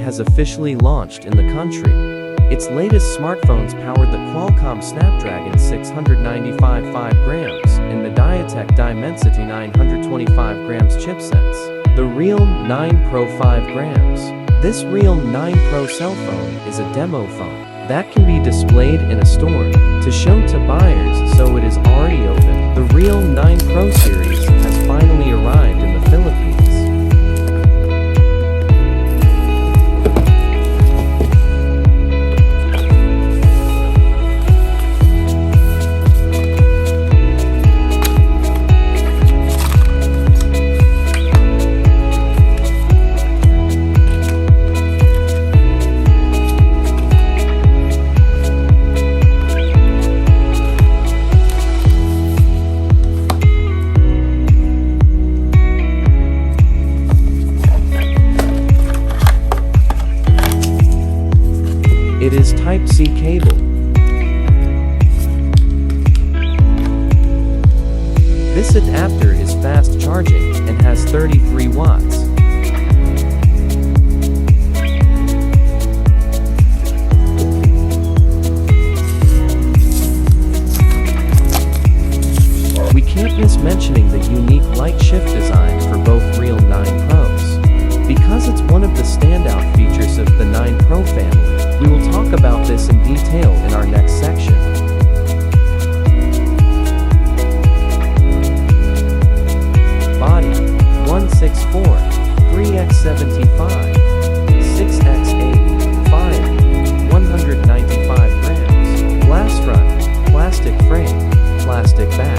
has officially launched in the country. Its latest smartphones powered the Qualcom Snapdragon 695 5 grams and MediaTek Dimensity 925 grams chipsets. The Realme 9 Pro 5 grams. This Realme 9 Pro cell phone is a demo phone that can be displayed in a store to show to buyers, so it is already open. The Realme 9 Pro series has finally arrived in the Philippines. It is Type-C cable. This adapter is fast charging and has 33 watts. We can't miss mentioning the unique light shift design for both Realme 9 Pros. Because it's one of the standout features of the 9 Pro family, we will talk about this in detail in our next section. Body 164, 3x75, 6x8, 5, 195 grams. Glass front, plastic frame, plastic back.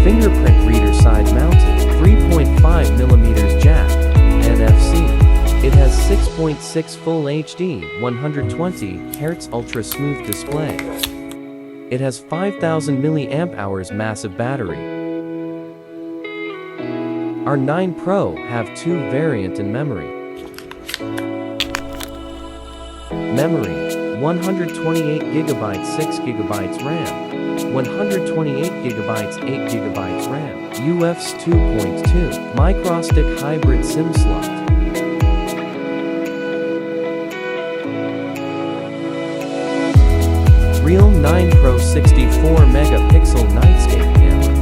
Fingerprint reader side mounted, 3.5mm jack, NFC. It has 6.6 Full HD, 120 Hz ultra smooth display. It has 5000 mAh massive battery. Our 9 Pro have two variant in memory. Memory 128GB 6GB RAM, 128GB 8GB RAM, UFS 2.2 microSD hybrid SIM slot. Realme 9 Pro 64-megapixel nightscape camera.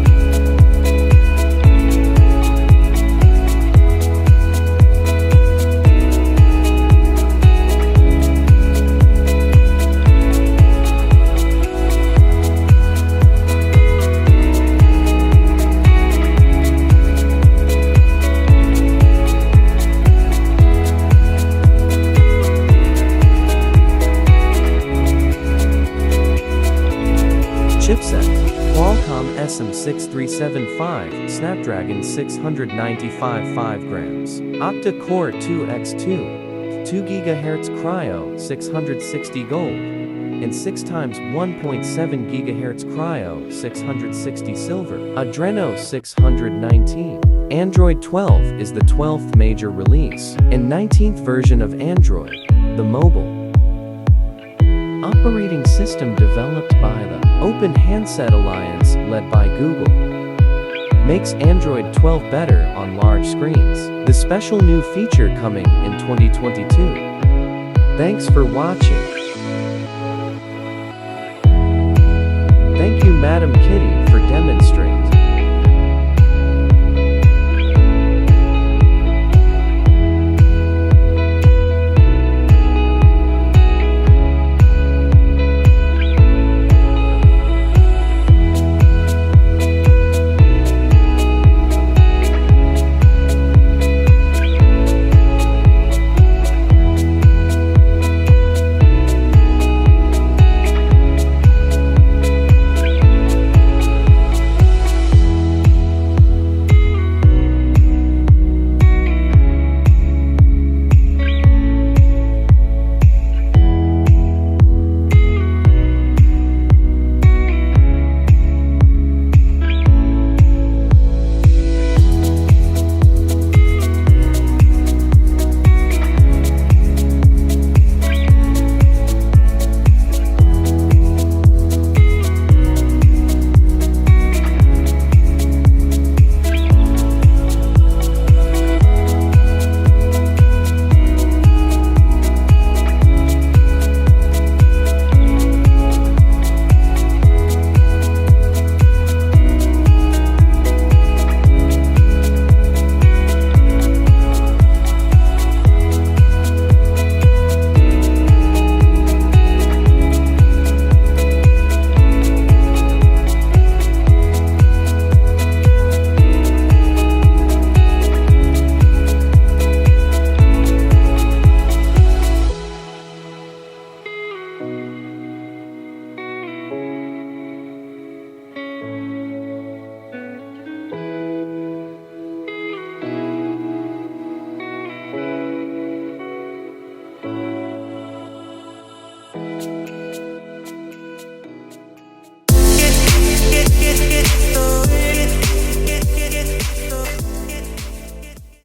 Chipset, Qualcom SM6375, Snapdragon 695 5 grams, octa-core 2x2, 2 GHz Cryo 660 Gold, and 6 times 1.7 GHz Cryo 660 Silver, Adreno 619. Android 12 is the 12th major release and 19th version of Android, the mobile operating system developed by the Open Handset Alliance led by Google. Makes Android 12 better on large screens. The special new feature coming in 2022. Thanks for watching. Thank you Madam Kitty for